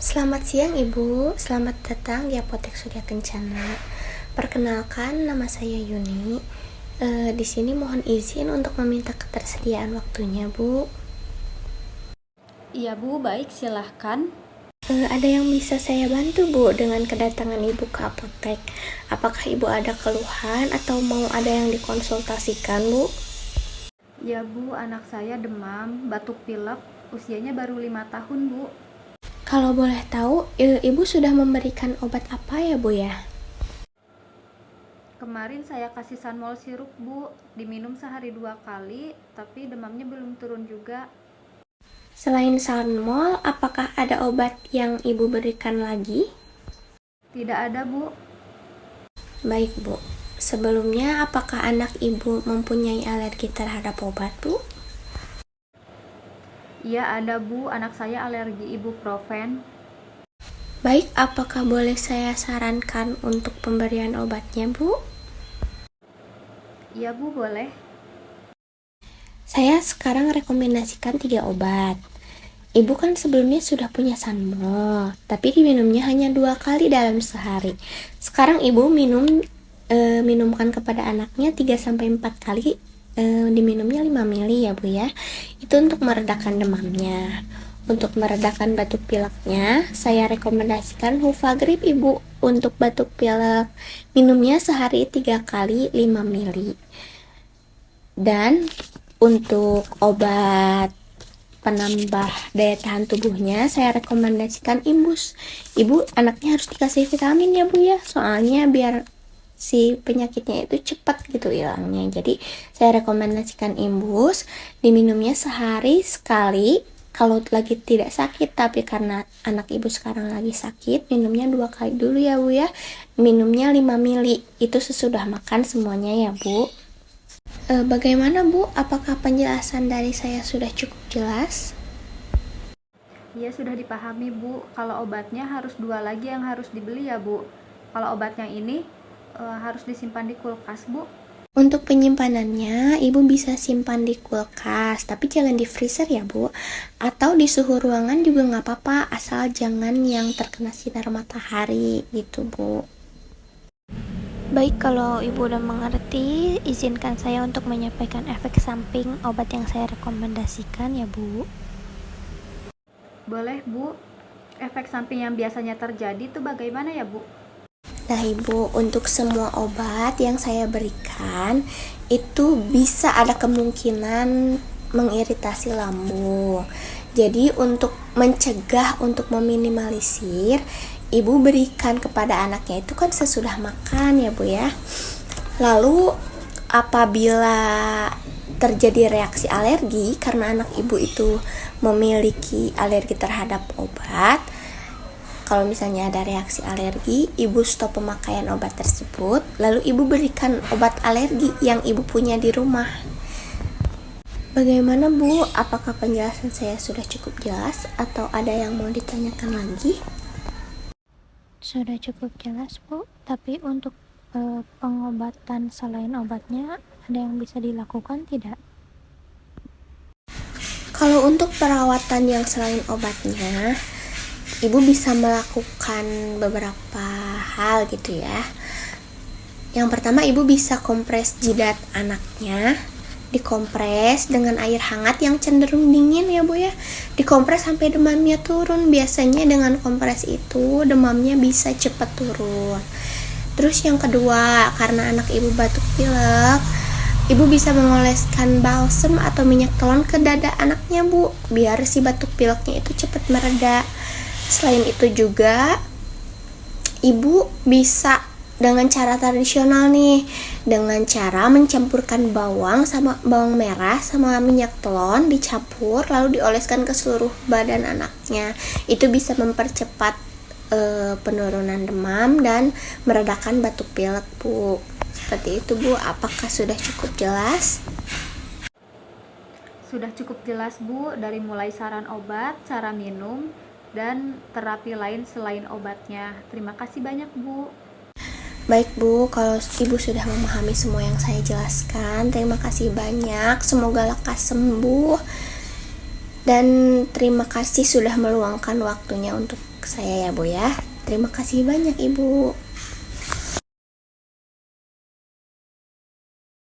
Selamat siang Ibu, selamat datang di Apotek Surya Kencana. Perkenalkan, nama saya Yuni. Di sini mohon izin untuk meminta ketersediaan waktunya, Bu. Iya Bu, baik silahkan. Ada yang bisa saya bantu, Bu, dengan kedatangan Ibu ke apotek? Apakah Ibu ada keluhan atau mau ada yang dikonsultasikan, Bu? Ya Bu, anak saya demam, batuk pilek, usianya baru 5 tahun Bu. Kalau boleh tahu, Ibu sudah memberikan obat apa ya, Bu ya? Kemarin saya kasih Sunmol sirup Bu, diminum sehari 2 kali, tapi demamnya belum turun juga. Selain Salmol, apakah ada obat yang Ibu berikan lagi? Tidak ada Bu. Baik, Bu. Sebelumnya, apakah anak Ibu mempunyai alergi terhadap obat, Bu? Iya ada Bu, anak saya alergi ibuprofen. Baik, apakah boleh saya sarankan untuk pemberian obatnya, Bu? Iya Bu, boleh. Saya sekarang rekomendasikan 3 obat. Ibu kan sebelumnya sudah punya Sanmol, tapi diminumnya hanya 2 kali dalam sehari. Sekarang Ibu minumkan kepada anaknya 3-4 kali, diminumnya 5 mili ya Bu ya. Itu untuk meredakan demamnya. Untuk meredakan batuk pileknya, saya rekomendasikan Hufagrip Ibu. Untuk batuk pilek, minumnya sehari 3 kali 5 mili. Dan untuk obat penambah daya tahan tubuhnya, saya rekomendasikan Imbus. Ibu anaknya harus dikasih vitamin ya Bu ya, soalnya biar si penyakitnya itu cepat gitu hilangnya. Jadi saya rekomendasikan Imbus, diminumnya sehari sekali kalau lagi tidak sakit. Tapi karena anak Ibu sekarang lagi sakit, minumnya 2 kali dulu ya Bu ya. Minumnya 5 mili, itu sesudah makan semuanya ya Bu. Bagaimana Bu? Apakah penjelasan dari saya sudah cukup jelas? Iya sudah dipahami Bu, kalau obatnya harus 2 lagi yang harus dibeli ya Bu. Kalau obatnya ini harus disimpan di kulkas Bu. Untuk penyimpanannya, Ibu bisa simpan di kulkas, tapi jangan di freezer ya Bu. Atau di suhu ruangan juga nggak apa-apa, asal jangan yang terkena sinar matahari gitu Bu. Baik, kalau Ibu udah mengerti, izinkan saya untuk menyampaikan efek samping obat yang saya rekomendasikan ya Bu. Boleh Bu, efek samping yang biasanya terjadi itu bagaimana ya Bu? Nah Ibu, untuk semua obat yang saya berikan itu bisa ada kemungkinan mengiritasi lambung. Jadi untuk mencegah, untuk meminimalisir, Ibu berikan kepada anaknya itu kan sesudah makan ya Bu ya. Lalu apabila terjadi reaksi alergi karena anak Ibu itu memiliki alergi terhadap obat, kalau misalnya ada reaksi alergi, Ibu stop pemakaian obat tersebut, lalu Ibu berikan obat alergi yang Ibu punya di rumah. Bagaimana Bu? Apakah penjelasan saya sudah cukup jelas atau ada yang mau ditanyakan lagi? Sudah cukup jelas Bu, tapi untuk pengobatan selain obatnya ada yang bisa dilakukan tidak? Kalau untuk perawatan yang selain obatnya, Ibu bisa melakukan beberapa hal gitu ya. Yang pertama, Ibu bisa kompres jidat anaknya. Dikompres dengan air hangat yang cenderung dingin ya Bu ya. Dikompres sampai demamnya turun. Biasanya dengan kompres itu demamnya bisa cepat turun. Terus yang kedua, karena anak Ibu batuk pilek, Ibu bisa mengoleskan balsem atau minyak telon ke dada anaknya Bu, biar si batuk pileknya itu cepat mereda. Selain itu juga, Ibu bisa dengan cara tradisional nih, dengan cara mencampurkan bawang merah sama minyak telon dicampur lalu dioleskan ke seluruh badan anaknya. Itu bisa mempercepat penurunan demam dan meredakan batuk pilek Bu. Seperti itu Bu, apakah sudah cukup jelas? Sudah cukup jelas Bu, dari mulai saran obat, cara minum, dan terapi lain selain obatnya. Terima kasih banyak Bu. Baik Bu, kalau Ibu sudah memahami semua yang saya jelaskan, terima kasih banyak. Semoga lekas sembuh. Dan terima kasih sudah meluangkan waktunya untuk saya ya Bu ya. Terima kasih banyak Ibu.